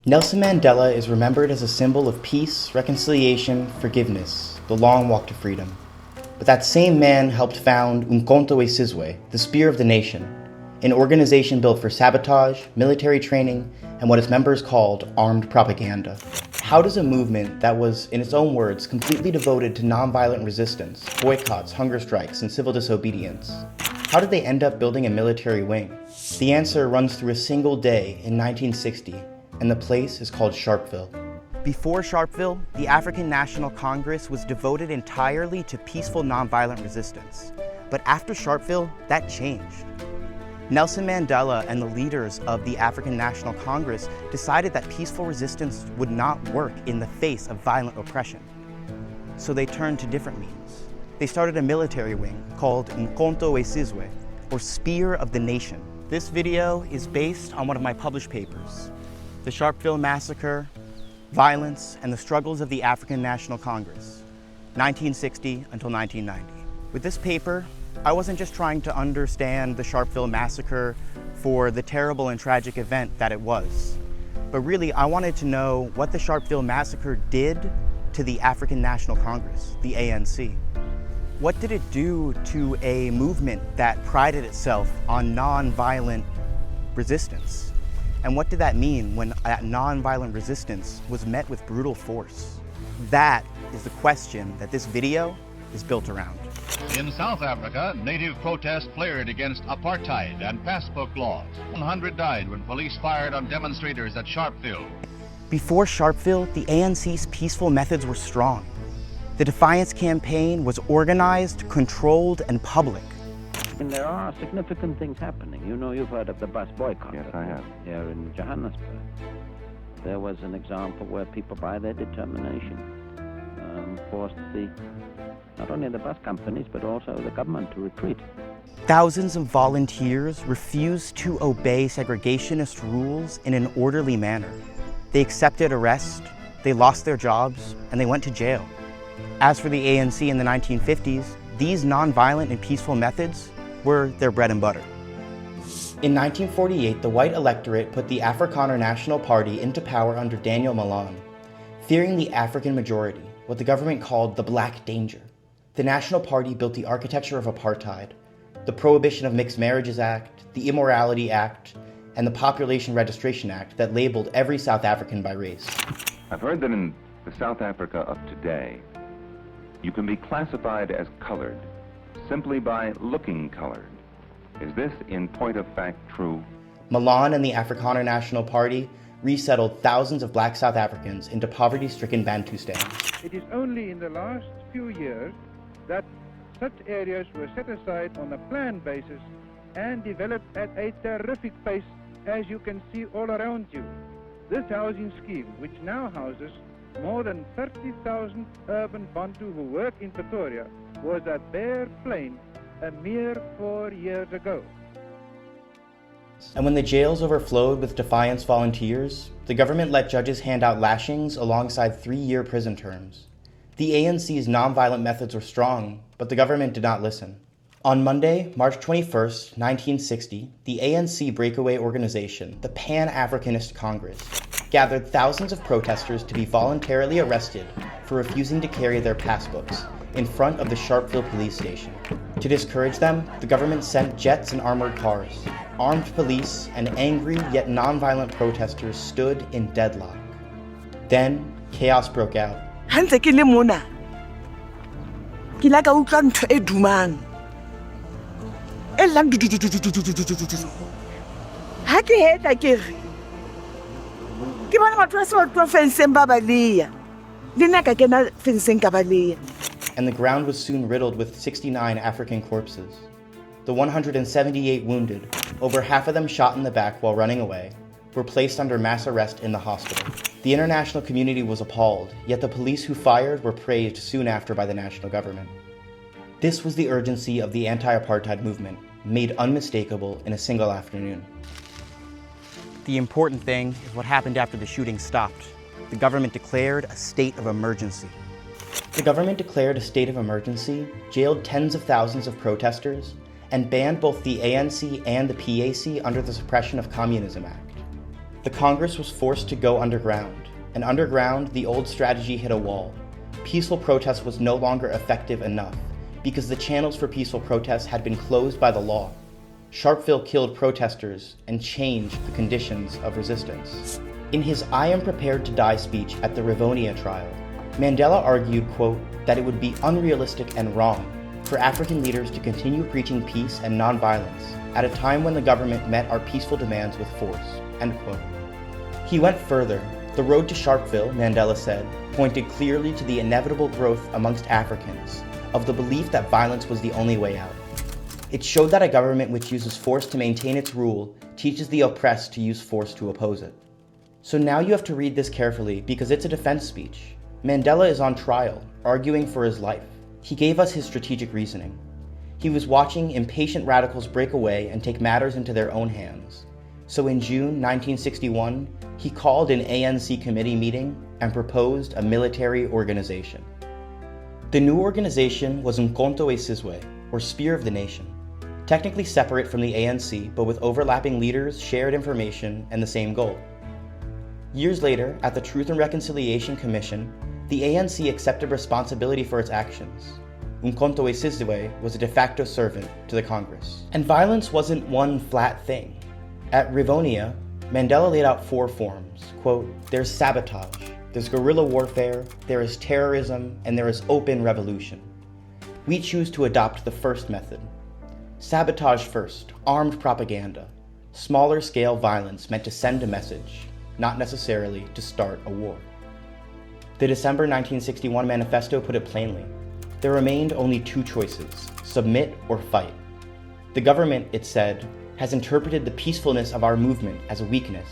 Nelson Mandela is remembered as a symbol of peace, reconciliation, forgiveness, the long walk to freedom. But that same man helped found Umkhonto, Sizwe, the Spear of the Nation, an organization built for sabotage, military training, and what its members called armed propaganda. How does a movement that was, in its own words, completely devoted to nonviolent resistance, boycotts, hunger strikes, and civil disobedience, how did they end up building a military wing? The answer runs through a single day in 1960, and the place is called Sharpeville. Before Sharpeville, the African National Congress was devoted entirely to peaceful nonviolent resistance. But after Sharpeville, that changed. Nelson Mandela and the leaders of the African National Congress decided that peaceful resistance would not work in the face of violent oppression. So they turned to different means. They started a military wing called Umkhonto Sizwe, or Spear of the Nation. This video is based on one of my published papers, The Sharpeville Massacre, Violence, and the Struggles of the African National Congress, 1960 until 1990. With this paper, I wasn't just trying to understand the Sharpeville Massacre for the terrible and tragic event that it was, but really I wanted to know what the Sharpeville Massacre did to the African National Congress, the ANC. What did it do to a movement that prided itself on nonviolent resistance? And what did that mean when that nonviolent resistance was met with brutal force? That is the question that this video is built around. In South Africa, native protests flared against apartheid and passbook laws. 100 died when police fired on demonstrators at Sharpeville. Before Sharpeville, the ANC's peaceful methods were strong. The Defiance campaign was organized, controlled, and public. And there are significant things happening. You know, you've heard of the bus boycott. Yes, I have. Here in Johannesburg. There was an example where people, by their determination, forced not only the bus companies, but also the government to retreat. Thousands of volunteers refused to obey segregationist rules in an orderly manner. They accepted arrest, they lost their jobs, and they went to jail. As for the ANC in the 1950s, these nonviolent and peaceful methods were their bread and butter. In 1948, the white electorate put the Afrikaner National Party into power under Daniel Malan. Fearing the African majority, what the government called the Black Danger, the National Party built the architecture of apartheid, the Prohibition of Mixed Marriages Act, the Immorality Act, and the Population Registration Act that labeled every South African by race. I've heard that in the South Africa of today, you can be classified as colored simply by looking colored. Is this, in point of fact, true? Malan and the Afrikaner National Party resettled thousands of black South Africans into poverty-stricken Bantustan. It is only in the last few years that such areas were set aside on a planned basis and developed at a terrific pace, as you can see all around you. This housing scheme, which now houses more than 30,000 urban Bantu who work in Pretoria, was a bare flame a mere 4 years ago. And when the jails overflowed with Defiance volunteers, the government let judges hand out lashings alongside 3-year prison terms. The ANC's nonviolent methods were strong, but the government did not listen. On Monday, March 21st, 1960, the ANC breakaway organization, the Pan-Africanist Congress, gathered thousands of protesters to be voluntarily arrested for refusing to carry their passbooks in front of the Sharpeville police station. To discourage them, the government sent jets and armored cars. Armed police and angry yet nonviolent protesters stood in deadlock. Then, chaos broke out. Hantse ke le mona. Ke la ka utlwa ntho e dumang. E lang ha ke heta ke re. Ke bona batho ba se ba tlo fenseng ba baleya. Le nna ka kena fenseng ka baleya. And the ground was soon riddled with 69 African corpses. The 178 wounded, over half of them shot in the back while running away, were placed under mass arrest in the hospital. The international community was appalled, yet the police who fired were praised soon after by the national government. This was the urgency of the anti-apartheid movement, made unmistakable in a single afternoon. The important thing is what happened after the shooting stopped. The government declared a state of emergency. The government declared a state of emergency, jailed tens of thousands of protesters, and banned both the ANC and the PAC under the Suppression of Communism Act. The Congress was forced to go underground, and underground, the old strategy hit a wall. Peaceful protest was no longer effective enough, because the channels for peaceful protest had been closed by the law. Sharpeville killed protesters and changed the conditions of resistance. In his "I am prepared to die" speech at the Rivonia trial, Mandela argued, quote, that it would be unrealistic and wrong for African leaders to continue preaching peace and nonviolence at a time when the government met our peaceful demands with force, end quote. He went further. The road to Sharpeville, Mandela said, pointed clearly to the inevitable growth amongst Africans of the belief that violence was the only way out. It showed that a government which uses force to maintain its rule teaches the oppressed to use force to oppose it. So now you have to read this carefully because it's a defense speech. Mandela is on trial, arguing for his life. He gave us his strategic reasoning. He was watching impatient radicals break away and take matters into their own hands. So in June 1961, he called an ANC committee meeting and proposed a military organization. The new organization was Umkhonto Sizwe, or Spear of the Nation, technically separate from the ANC but with overlapping leaders, shared information, and the same goal. Years later, at the Truth and Reconciliation Commission, the ANC accepted responsibility for its actions. Umkhonto Sizwe was a de facto servant to the Congress. And violence wasn't one flat thing. At Rivonia, Mandela laid out 4 forms. Quote, there's sabotage, there's guerrilla warfare, there is terrorism, and there is open revolution. We choose to adopt the first method. Sabotage first, armed propaganda, smaller scale violence meant to send a message, not necessarily to start a war. The December 1961 manifesto put it plainly. There remained only 2 choices, submit or fight. The government, it said, has interpreted the peacefulness of our movement as a weakness.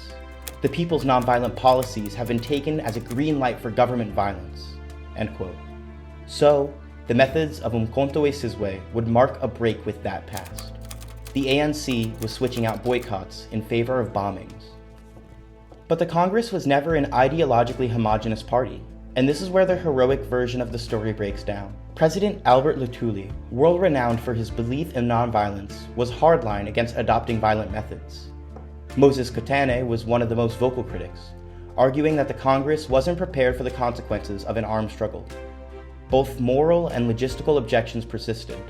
The people's nonviolent policies have been taken as a green light for government violence, end quote. So, the methods of Umkhonto Sizwe would mark a break with that past. The ANC was switching out boycotts in favor of bombings. But the Congress was never an ideologically homogenous party, and this is where the heroic version of the story breaks down. President Albert Luthuli, world-renowned for his belief in nonviolence, was hardline against adopting violent methods. Moses Kotane was one of the most vocal critics, arguing that the Congress wasn't prepared for the consequences of an armed struggle. Both moral and logistical objections persisted,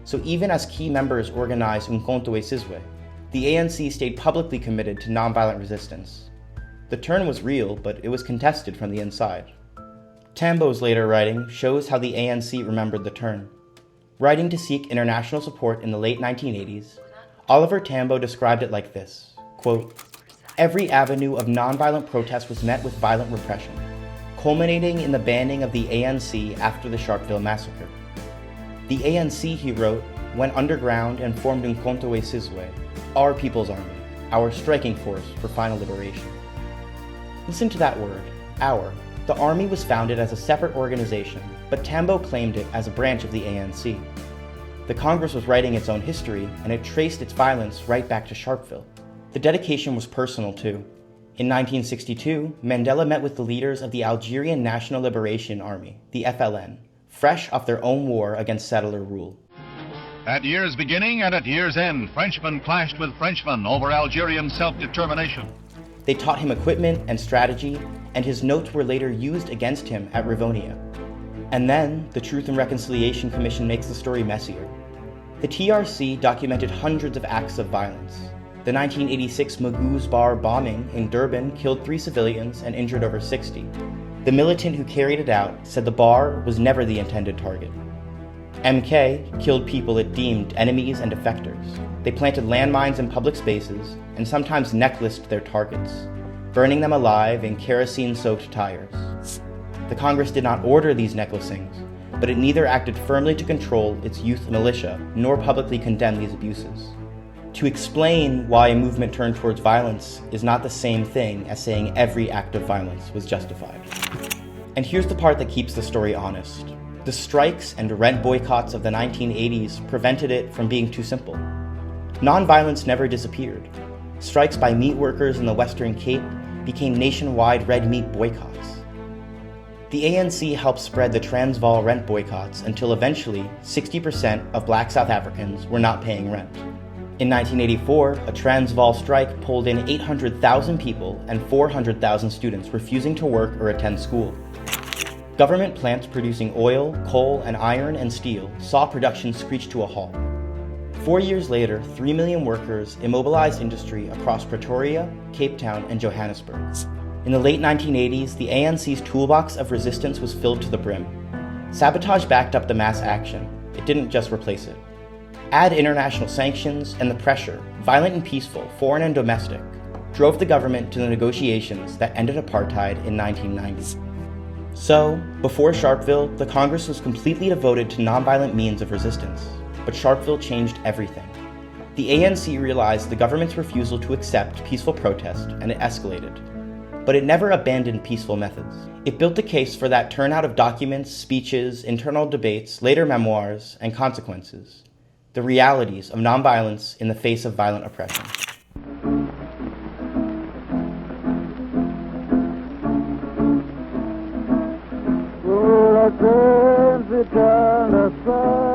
so even as key members organized Umkhonto Sizwe, the ANC stayed publicly committed to nonviolent resistance. The turn was real, but it was contested from the inside. Tambo's later writing shows how the ANC remembered the turn. Writing to seek international support in the late 1980s, Oliver Tambo described it like this, quote, every avenue of nonviolent protest was met with violent repression, culminating in the banning of the ANC after the Sharpeville Massacre. The ANC, he wrote, went underground and formed Umkhonto Sizwe, our people's army, our striking force for final liberation. Listen to that word, our. The army was founded as a separate organization, but Tambo claimed it as a branch of the ANC. The Congress was writing its own history, and it traced its violence right back to Sharpeville. The dedication was personal too. In 1962, Mandela met with the leaders of the Algerian National Liberation Army, the FLN, fresh off their own war against settler rule. At year's beginning and at year's end, Frenchmen clashed with Frenchmen over Algerian self-determination. They taught him equipment and strategy, and his notes were later used against him at Rivonia. And then, the Truth and Reconciliation Commission makes the story messier. The TRC documented hundreds of acts of violence. The 1986 Magoo's Bar bombing in Durban killed 3 civilians and injured over 60. The militant who carried it out said the bar was never the intended target. MK killed people it deemed enemies and defectors. They planted landmines in public spaces and sometimes necklaced their targets, burning them alive in kerosene-soaked tires. The Congress did not order these necklacings, but it neither acted firmly to control its youth militia nor publicly condemn these abuses. To explain why a movement turned towards violence is not the same thing as saying every act of violence was justified. And here's the part that keeps the story honest. The strikes and rent boycotts of the 1980s prevented it from being too simple. Nonviolence never disappeared. Strikes by meat workers in the Western Cape became nationwide red meat boycotts. The ANC helped spread the Transvaal rent boycotts until eventually 60% of Black South Africans were not paying rent. In 1984, a Transvaal strike pulled in 800,000 people and 400,000 students refusing to work or attend school. Government plants producing oil, coal, and iron and steel saw production screech to a halt. 4 years later, 3 million workers immobilized industry across Pretoria, Cape Town, and Johannesburg. In the late 1980s, the ANC's toolbox of resistance was filled to the brim. Sabotage backed up the mass action. It didn't just replace it. Add international sanctions, and the pressure, violent and peaceful, foreign and domestic, drove the government to the negotiations that ended apartheid in 1990. So, before Sharpeville, the Congress was completely devoted to nonviolent means of resistance. But Sharpeville changed everything. The ANC realized the government's refusal to accept peaceful protest, and it escalated. But it never abandoned peaceful methods. It built the case for that turnout of documents, speeches, internal debates, later memoirs, and consequences. The realities of nonviolence in the face of violent oppression. Eternal sun.